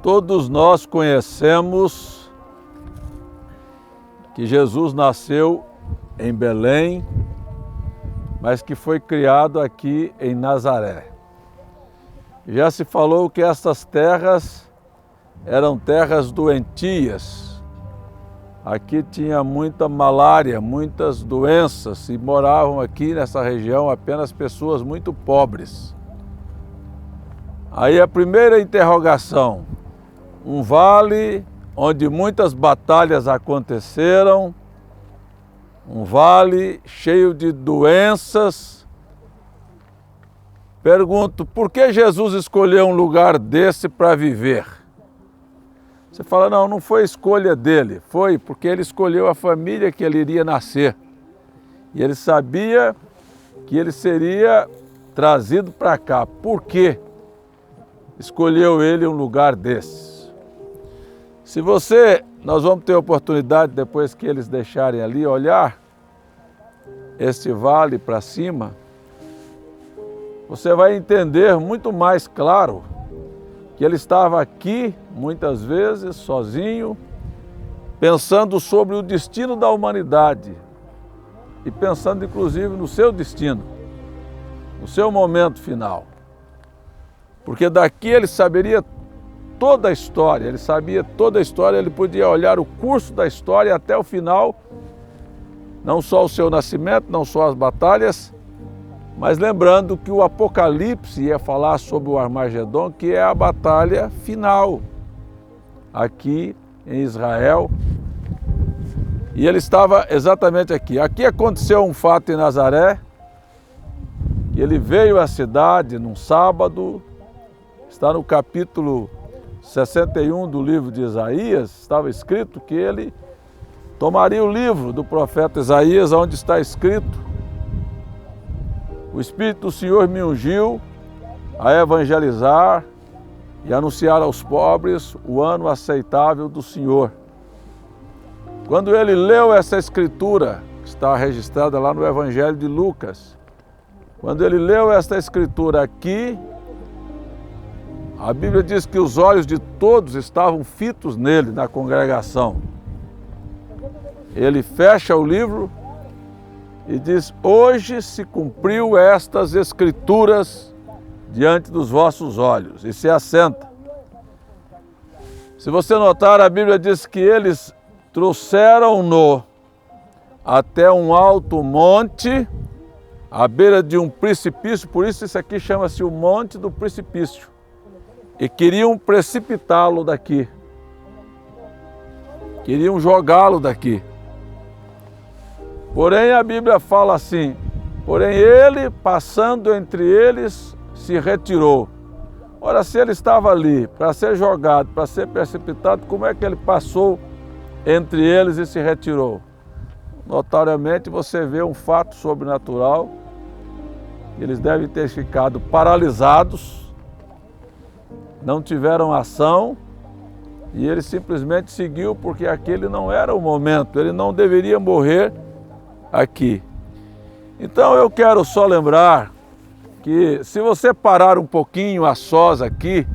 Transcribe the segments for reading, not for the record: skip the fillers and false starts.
Todos nós conhecemos que Jesus nasceu em Belém, mas que foi criado aqui em Nazaré. Já se falou que essas terras eram terras doentias. Aqui tinha muita malária, muitas doenças e moravam aqui nessa região apenas pessoas muito pobres. Aí a primeira interrogação, um vale onde muitas batalhas aconteceram, um vale cheio de doenças. Pergunto, por que Jesus escolheu um lugar desse para viver? Você fala, não foi escolha dele, foi porque ele escolheu a família que ele iria nascer. E ele sabia que ele seria trazido para cá. Por quê? Escolheu ele um lugar desses. Nós vamos ter oportunidade, depois que eles deixarem ali, olhar esse vale para cima, você vai entender muito mais claro que ele estava aqui, muitas vezes, sozinho, pensando sobre o destino da humanidade e pensando, inclusive, no seu destino, no seu momento final. Porque daqui ele saberia toda a história, ele sabia toda a história, ele podia olhar o curso da história até o final, não só o seu nascimento, não só as batalhas, mas lembrando que o Apocalipse ia falar sobre o Armagedon, que é a batalha final aqui em Israel. E ele estava exatamente aqui. Aqui aconteceu um fato em Nazaré, que ele veio à cidade num sábado, está no capítulo 61 do livro de Isaías, estava escrito que ele tomaria o livro do profeta Isaías, onde está escrito: o Espírito do Senhor me ungiu a evangelizar e anunciar aos pobres o ano aceitável do Senhor. Quando ele leu essa escritura, que está registrada lá no Evangelho de Lucas, quando ele leu esta escritura aqui, a Bíblia diz que os olhos de todos estavam fitos nele, na congregação. Ele fecha o livro e diz: hoje se cumpriu estas escrituras diante dos vossos olhos, e se assenta. Se você notar, a Bíblia diz que eles trouxeram-no até um alto monte, à beira de um precipício, por isso aqui chama-se o Monte do Precipício, e queriam precipitá-lo daqui, queriam jogá-lo daqui. Porém, a Bíblia fala assim: porém ele, passando entre eles, se retirou. Ora, se ele estava ali para ser jogado, para ser precipitado, como é que ele passou entre eles e se retirou? Notoriamente você vê um fato sobrenatural, eles devem ter ficado paralisados, não tiveram ação, e ele simplesmente seguiu, porque aquele não era o momento, ele não deveria morrer aqui. Então eu quero só lembrar que se você parar um pouquinho a sós aqui,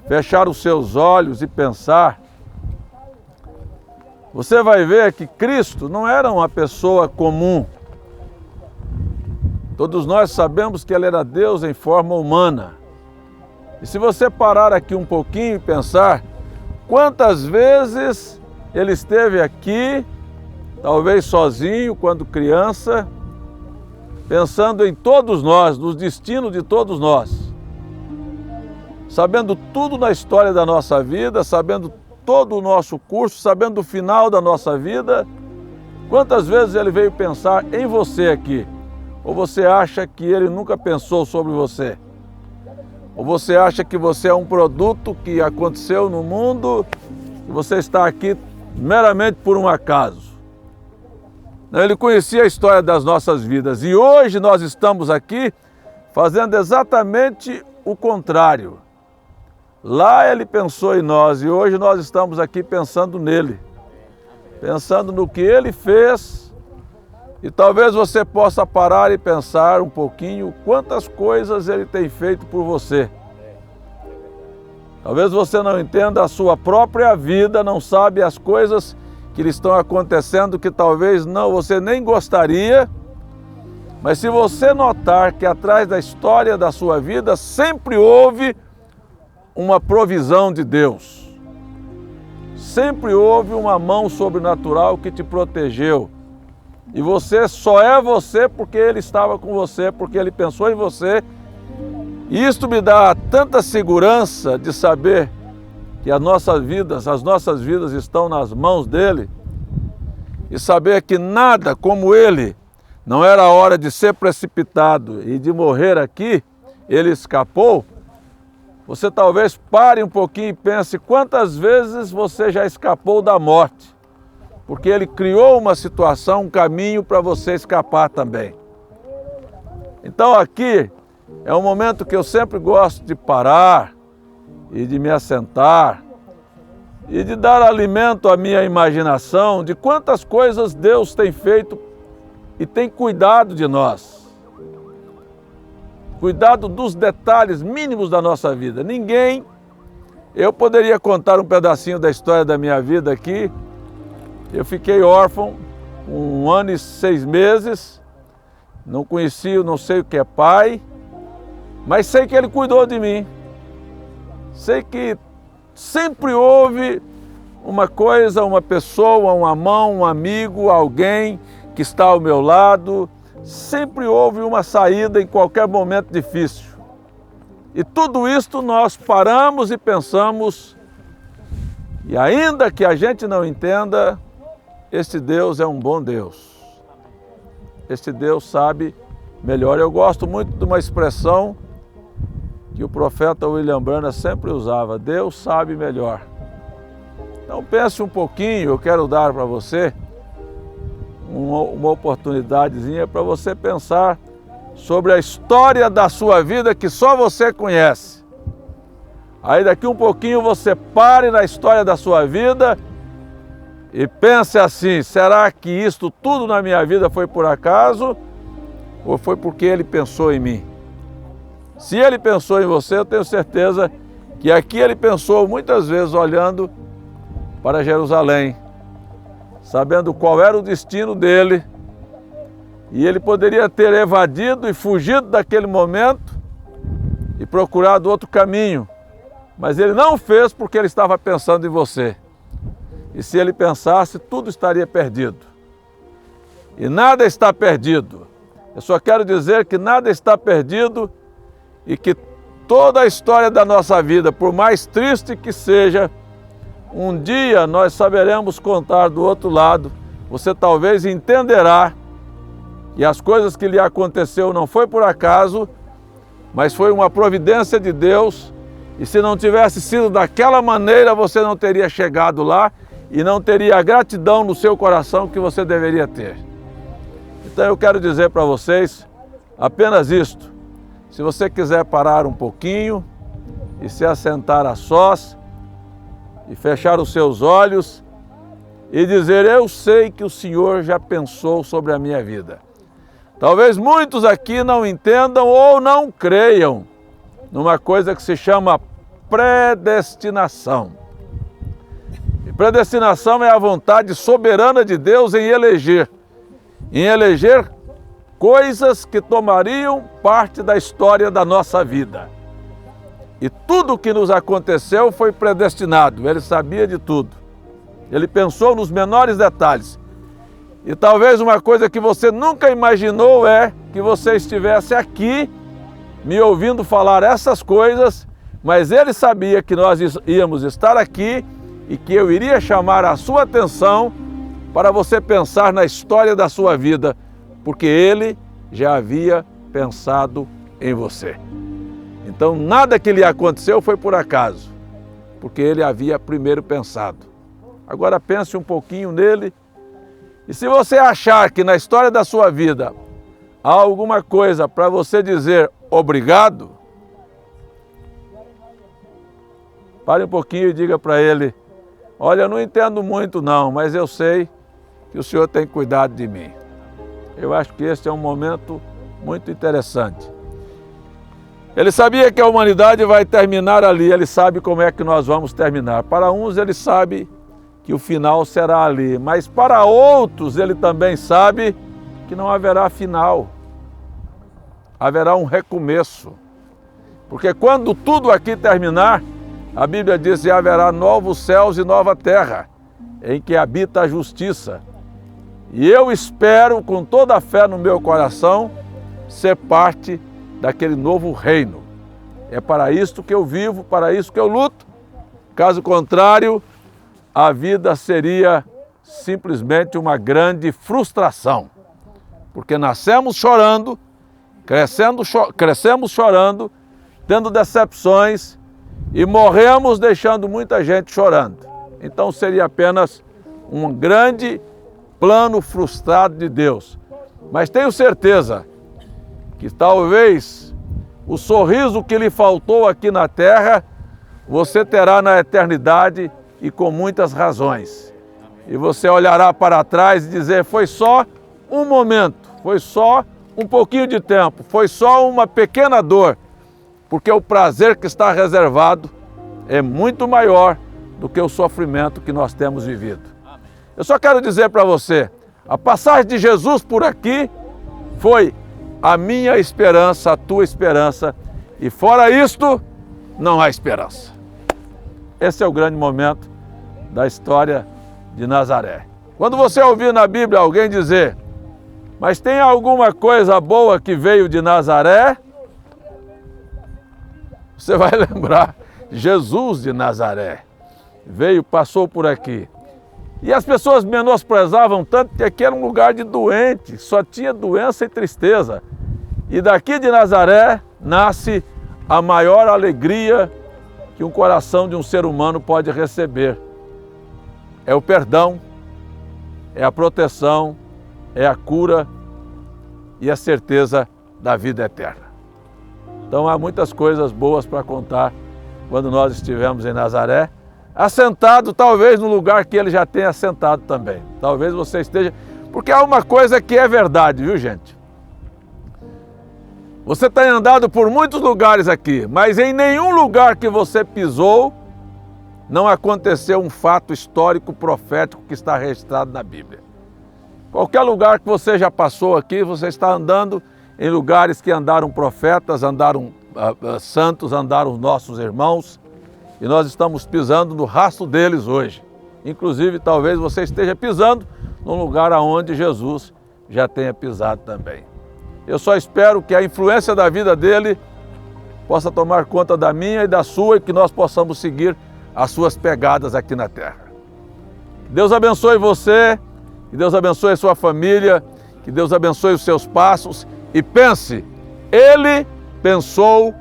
fechar os seus olhos e pensar, você vai ver que Cristo não era uma pessoa comum. Todos nós sabemos que ele era Deus em forma humana. E se você parar aqui um pouquinho e pensar, quantas vezes ele esteve aqui, talvez sozinho, quando criança, pensando em todos nós, nos destinos de todos nós, sabendo tudo na história da nossa vida, sabendo todo o nosso curso, sabendo o final da nossa vida. Quantas vezes ele veio pensar em você aqui? Ou você acha que ele nunca pensou sobre você? Ou você acha que você é um produto que aconteceu no mundo e você está aqui meramente por um acaso? Ele conhecia a história das nossas vidas e hoje nós estamos aqui fazendo exatamente o contrário. Lá ele pensou em nós e hoje nós estamos aqui pensando nele, pensando no que ele fez. E talvez você possa parar e pensar um pouquinho quantas coisas ele tem feito por você. Talvez você não entenda a sua própria vida, não sabe as coisas que lhe estão acontecendo que talvez não você nem gostaria, mas se você notar que atrás da história da sua vida sempre houve uma provisão de Deus, sempre houve uma mão sobrenatural que te protegeu, e você só é você porque Ele estava com você, porque Ele pensou em você. E isto me dá tanta segurança de saber que as nossas vidas estão nas mãos dEle, e saber que nada como Ele, não era a hora de ser precipitado e de morrer aqui, Ele escapou. Você talvez pare um pouquinho e pense quantas vezes você já escapou da morte, porque Ele criou uma situação, um caminho para você escapar também. Então aqui é um momento que eu sempre gosto de parar e de me assentar e de dar alimento à minha imaginação de quantas coisas Deus tem feito e tem cuidado de nós. Cuidado dos detalhes mínimos da nossa vida. Eu poderia contar um pedacinho da história da minha vida aqui. Eu fiquei órfão, 1 ano e 6 meses, não sei o que é pai, mas sei que Ele cuidou de mim. Sei que sempre houve uma coisa, uma pessoa, uma mão, um amigo, alguém que está ao meu lado. Sempre houve uma saída em qualquer momento difícil. E tudo isto nós paramos e pensamos, e ainda que a gente não entenda, este Deus é um bom Deus. Este Deus sabe melhor. Eu gosto muito de uma expressão que o profeta William Branham sempre usava: Deus sabe melhor. Então pense um pouquinho, eu quero dar para você uma oportunidadezinha para você pensar sobre a história da sua vida que só você conhece. Aí daqui um pouquinho você pare na história da sua vida e pense assim: será que isto tudo na minha vida foi por acaso ou foi porque Ele pensou em mim? Se Ele pensou em você, eu tenho certeza que aqui Ele pensou muitas vezes olhando para Jerusalém, sabendo qual era o destino dele, e ele poderia ter evadido e fugido daquele momento e procurado outro caminho, mas ele não fez porque ele estava pensando em você. E se ele pensasse, tudo estaria perdido. E nada está perdido. Eu só quero dizer que nada está perdido e que toda a história da nossa vida, por mais triste que seja, um dia nós saberemos contar do outro lado. Você talvez entenderá que as coisas que lhe aconteceu não foi por acaso, mas foi uma providência de Deus. E se não tivesse sido daquela maneira, você não teria chegado lá e não teria a gratidão no seu coração que você deveria ter. Então eu quero dizer para vocês apenas isto. Se você quiser parar um pouquinho e se assentar a sós, e fechar os seus olhos e dizer: eu sei que o Senhor já pensou sobre a minha vida. Talvez muitos aqui não entendam ou não creiam numa coisa que se chama predestinação. E predestinação é a vontade soberana de Deus em eleger coisas que tomariam parte da história da nossa vida. E tudo o que nos aconteceu foi predestinado. Ele sabia de tudo. Ele pensou nos menores detalhes. E talvez uma coisa que você nunca imaginou é que você estivesse aqui me ouvindo falar essas coisas, mas Ele sabia que nós íamos estar aqui e que eu iria chamar a sua atenção para você pensar na história da sua vida, porque Ele já havia pensado em você. Então nada que lhe aconteceu foi por acaso, porque Ele havia primeiro pensado. Agora pense um pouquinho nele, e se você achar que na história da sua vida há alguma coisa para você dizer obrigado, pare um pouquinho e diga para Ele: olha, eu não entendo muito não, mas eu sei que o Senhor tem cuidado de mim. Eu acho que este é um momento muito interessante. Ele sabia que a humanidade vai terminar ali, ele sabe como é que nós vamos terminar. Para uns ele sabe que o final será ali, mas para outros ele também sabe que não haverá final. Haverá um recomeço. Porque quando tudo aqui terminar, a Bíblia diz que haverá novos céus e nova terra, em que habita a justiça. E eu espero, com toda a fé no meu coração, ser parte daquele novo reino. É para isto que eu vivo, para isso que eu luto. Caso contrário, a vida seria simplesmente uma grande frustração. Porque nascemos chorando, crescemos chorando, tendo decepções e morremos deixando muita gente chorando. Então seria apenas um grande plano frustrado de Deus. Mas tenho certeza que talvez o sorriso que lhe faltou aqui na terra, você terá na eternidade e com muitas razões. E você olhará para trás e dizer, foi só um momento, foi só um pouquinho de tempo, foi só uma pequena dor, porque o prazer que está reservado é muito maior do que o sofrimento que nós temos vivido. Eu só quero dizer para você, a passagem de Jesus por aqui foi a minha esperança, a tua esperança, e fora isto, não há esperança. Esse é o grande momento da história de Nazaré. Quando você ouvir na Bíblia alguém dizer, mas tem alguma coisa boa que veio de Nazaré? Você vai lembrar, Jesus de Nazaré veio, passou por aqui. E as pessoas menosprezavam tanto que aqui era um lugar de doente, só tinha doença e tristeza. E daqui de Nazaré nasce a maior alegria que um coração de um ser humano pode receber. É o perdão, é a proteção, é a cura e a certeza da vida eterna. Então há muitas coisas boas para contar quando nós estivermos em Nazaré, assentado talvez no lugar que ele já tenha assentado também. Talvez você esteja... Porque há uma coisa que é verdade, viu, gente? Você tem andado por muitos lugares aqui, mas em nenhum lugar que você pisou não aconteceu um fato histórico profético que está registrado na Bíblia. Qualquer lugar que você já passou aqui, você está andando em lugares que andaram profetas, andaram santos, andaram os nossos irmãos, e nós estamos pisando no rastro deles hoje. Inclusive, talvez você esteja pisando num lugar aonde Jesus já tenha pisado também. Eu só espero que a influência da vida dele possa tomar conta da minha e da sua e que nós possamos seguir as suas pegadas aqui na terra. Que Deus abençoe você, que Deus abençoe a sua família, que Deus abençoe os seus passos e pense, Ele pensou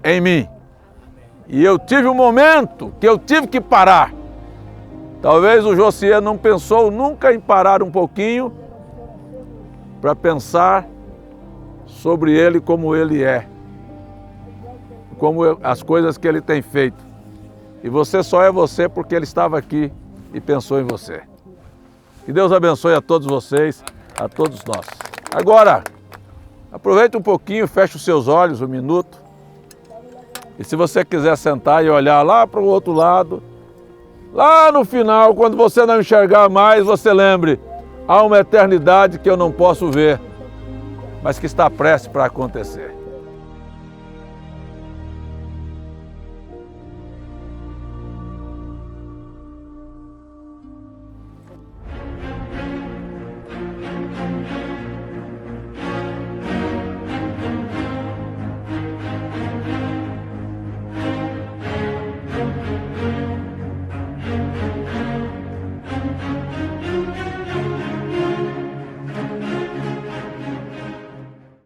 em mim. E eu tive um momento que eu tive que parar. Talvez o Josias não pensou nunca em parar um pouquinho para pensar sobre ele como ele é, como as coisas que ele tem feito. E você só é você porque ele estava aqui e pensou em você. Que Deus abençoe a todos vocês, a todos nós. Agora, aproveite um pouquinho, feche os seus olhos um minuto. E se você quiser sentar e olhar lá para o outro lado, lá no final, quando você não enxergar mais, você lembre, há uma eternidade que eu não posso ver, mas que está prestes para acontecer.